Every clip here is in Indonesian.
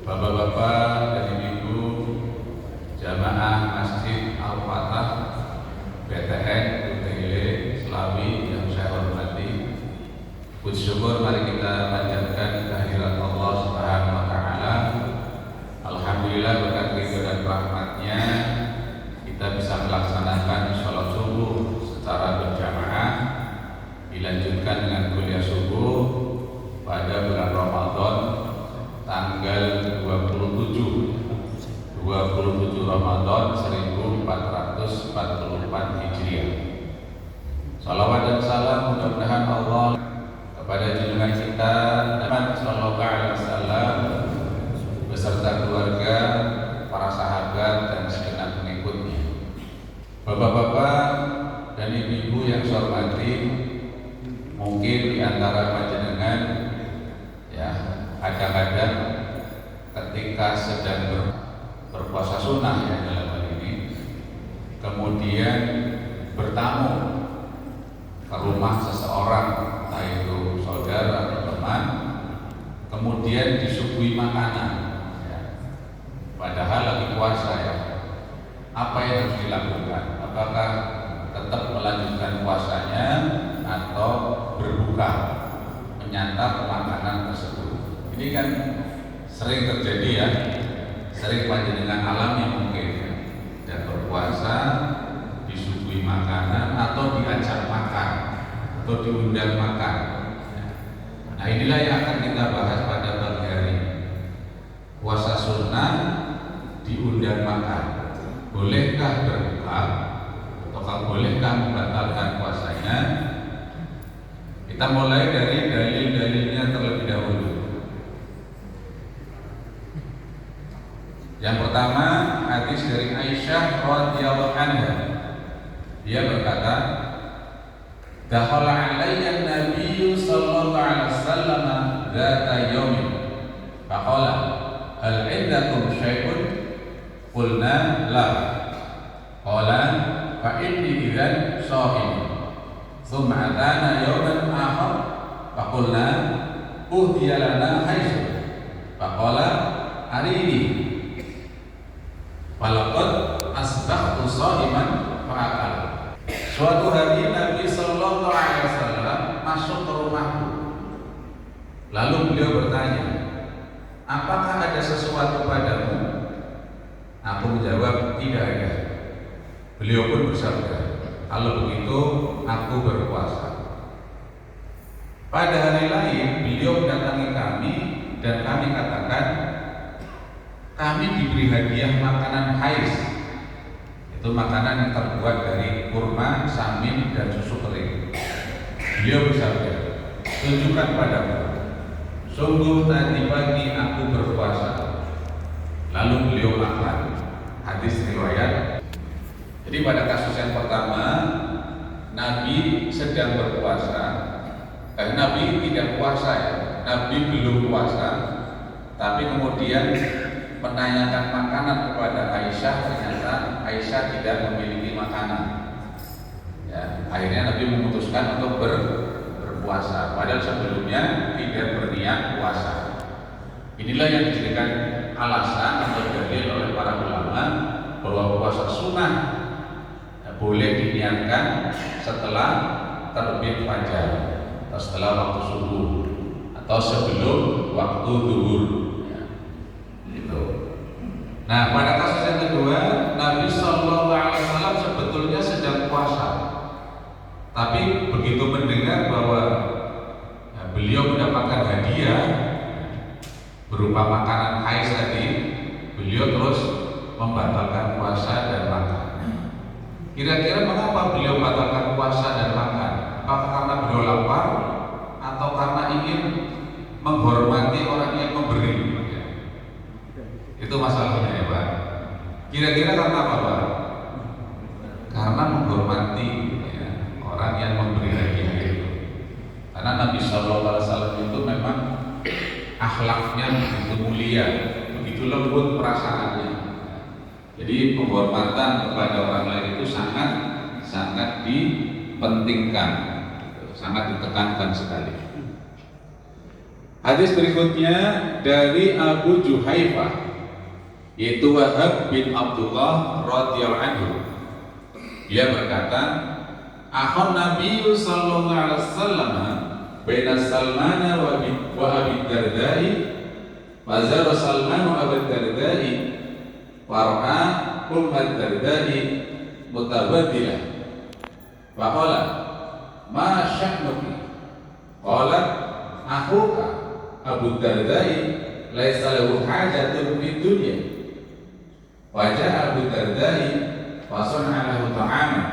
Bapak-bapak dan ibu jamaah Masjid Al-Fatah BTN UTIL Slawi yang saya hormati, puji syukur mari kita panjatkan kehadirat Allah Subhanahu wa taala. Alhamdulillah berkat ridho dan rahmatnya kita bisa melaksanakan sholat subuh secara berjamaah, dilanjutkan dengan kuliah subuh pada bulan Ramadan tanggal 27 Ramadan 1444 Hijriah. Salawat dan salam mudah-mudahan Allah kepada junjungan kita Muhammad sallallahu alaihi wasallam beserta keluarga, para sahabat dan segenap pengikutnya. Bapak-bapak dan ibu-ibu yang saya hormati, mungkin di antara panjenengan ya kadang-kadang ketika sedang berpuasa sunnah ya dalam hal ini, kemudian bertamu ke rumah seseorang, entah itu saudara atau teman, kemudian disuguhi makanan ya. Padahal lagi puasa ya. Apa yang harus dilakukan? Apakah tetap melanjutkan puasanya atau berbuka menyantap makanan tersebut? Ini kan sering terjadi ya, sering panjenengan alami mungkin ya. Dan berpuasa disuguhi makanan atau diajak makan atau diundang makan. Nah inilah yang akan kita bahas pada pagi hari ini. Puasa sunnah diundang makan, bolehkah berbuka ataukah bolehkah membatalkan puasanya? Kita mulai dari dalil-dalilnya terlebih dahulu. Yang pertama, hadis dari Aisyah radhiyallahu anha. Dia berkata, "Dakhala alayya an-nabiy sallallahu alaihi wasallam dzata yaumin. Faqala, hal 'indakum syai'un?" Qulna, "La." Qala, "Fa inni idzan sha'im." Tsumma atana yauman akhar. Faqulna, "Uhdiya lana haizu." Faqala, "Arini." Walaqad asbahtu sha'iman fa'akal. Suatu hari Nabi sallallahu alaihi wasallam masuk ke rumahku. Lalu beliau bertanya, "Apakah ada sesuatu padamu?" Aku menjawab, "Tidak ada." Beliau pun bersabda, "Kalau begitu aku berpuasa." Pada hari lain beliau mendatangi kami dan kami katakan, "Kami diberi hadiah makanan haiz." Itu makanan yang terbuat dari kurma, samin dan susu kering. Beliau bersabda, "Tunjukkan padaku." Sungguh tadi pagi aku berpuasa. Lalu beliau makan. Hadis riwayat. Jadi pada kasus yang pertama, Nabi sedang berpuasa. Nabi tidak puasa ya. Nabi belum puasa, tapi kemudian menanyakan makanan kepada Aisyah, ternyata Aisyah tidak memiliki makanan. Ya, akhirnya Nabi memutuskan untuk berpuasa. Padahal sebelumnya tidak berniat puasa. Inilah yang dijadikan alasan atau dalil oleh para ulama bahwa puasa sunnah boleh diniatkan setelah terbit fajar atau setelah waktu subuh atau sebelum waktu zuhur. Nah, pada kasus yang kedua, Nabi Shallallahu Alaihi Wasallam sebetulnya sedang puasa, tapi begitu mendengar bahwa beliau mendapatkan hadiah berupa makanan haiz tadi, beliau terus membatalkan puasa dan makan. Kira-kira mengapa beliau membatalkan puasa dan makan? Apakah karena beliau lapar atau karena ingin menghormati orang yang memberi? Itu masalahnya ya Pak. Kira-kira karena apa Pak? Karena menghormati ya, orang yang memberi hadiah itu. Karena Nabi Shallallahu Alaihi Wasallam itu memang akhlaknya begitu mulia, begitu lembut perasaannya. Jadi penghormatan kepada orang lain itu sangat dipentingkan, sangat ditekankan sekali. Hadis berikutnya dari Abu Juhaifah, yaitu Wahab bin Abdullah radhiyallahu anhu. Dia berkata, "Akhon Nabi sallallahu alaihi wasallam baina Salman wa Abi Darda'i, fazara Salman wa Abi Darda'i, war'a Ummu Darda'i mutabaddilah. Faqala, ma sya'nuki?" Qala, "Akhuka Abu Darda'i laisa lahu hajatun fid dunya." Wa ja'a Abu Darda'i fa sana'a lahu ta'aman.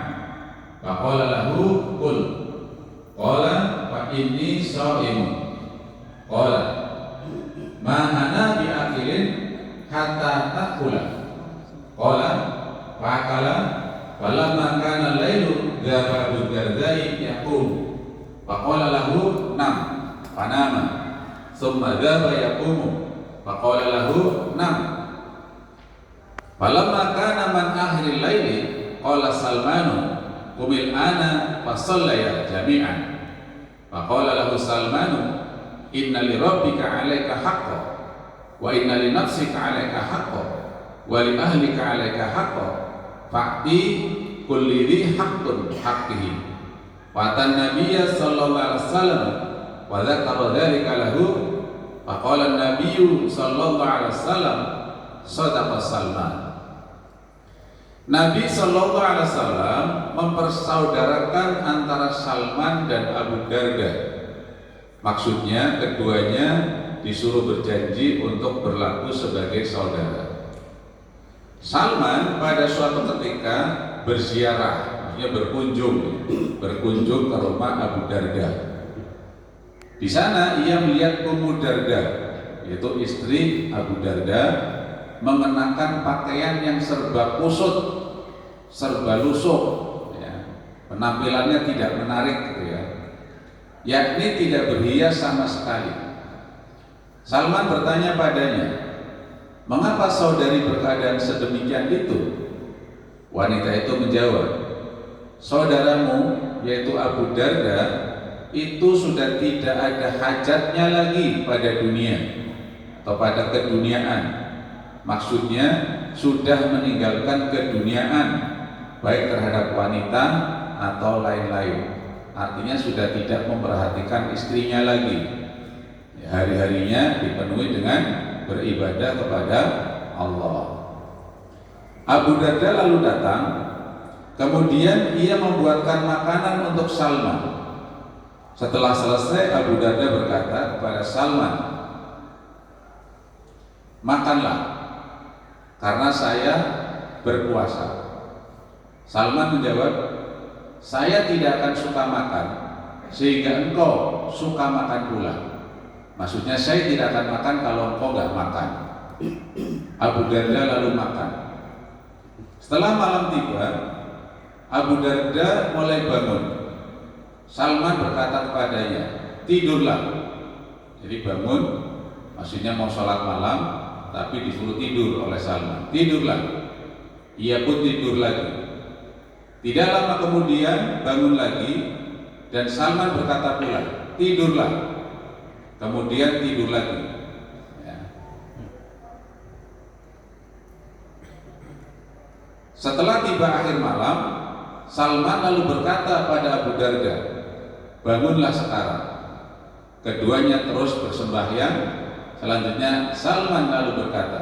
Fa qala lahu qul. Qala fa inni sha'imun. Qala ma ana bi akilin hatta ta'kula. Qala fa akala. Falamma kana al-lailu dhaba Abu Darda'i yaqum. Fa qala lahu nam. Fa nama. Summa dhaba yaqumu. Fa qala lahu nam. Falamma kana man akhiril laili qala Salmanu qumil ana fa shallaya jami'an. Fa qala lahu Salmanu inna li rabbika 'alaika haqqan wa inna li nafsika 'alaika haqqan wa li ahlika 'alaika haqqan fa'ti kulli dhi haqqin haqqihi. Wa tan nabiyya sallallahu alaihi wasallam wa dzakara dzalika lahu. Faqala an-nabiyyu sallallahu alaihi wasallam shadaqa Salman. Nabi sallallahu alaihi wasallam mempersaudarakan antara Salman dan Abu Darda. Maksudnya keduanya disuruh berjanji untuk berlaku sebagai saudara. Salman pada suatu ketika berziarah, maksudnya berkunjung ke rumah Abu Darda. Di sana ia melihat Ummu Darda, yaitu istri Abu Darda, mengenakan pakaian yang serba kusut, serba lusuh, ya. Penampilannya tidak menarik, gitu ya. Yakni tidak berhias sama sekali. Salman bertanya padanya, "Mengapa saudari berkeadaan sedemikian itu?" Wanita itu menjawab, "Saudaramu, yaitu Abu Darda, itu sudah tidak ada hajatnya lagi pada dunia atau pada keduniaan." Maksudnya sudah meninggalkan keduniaan, baik terhadap wanita atau lain-lain. Artinya sudah tidak memperhatikan istrinya lagi. Hari-harinya dipenuhi dengan beribadah kepada Allah. Abu Darda lalu datang, kemudian ia membuatkan makanan untuk Salman. Setelah selesai, Abu Darda berkata kepada Salman, "Makanlah, karena saya berpuasa." Salman menjawab, "Saya tidak akan suka makan sehingga engkau suka makan pula." Maksudnya saya tidak akan makan kalau engkau nggak makan. Abu Darda lalu makan. Setelah malam tiba, Abu Darda mulai bangun. Salman berkata kepadanya, "Tidurlah." Jadi bangun, maksudnya mau sholat malam, tapi disuruh tidur oleh Salman. "Tidurlah." Ia pun tidur lagi. Tidak lama kemudian bangun lagi, dan Salman berkata pula, "Tidurlah." Kemudian tidur lagi. Ya. Setelah tiba akhir malam, Salman lalu berkata pada Abu Darda, "Bangunlah sekarang." Keduanya terus bersembahyang. Selanjutnya Salman lalu berkata,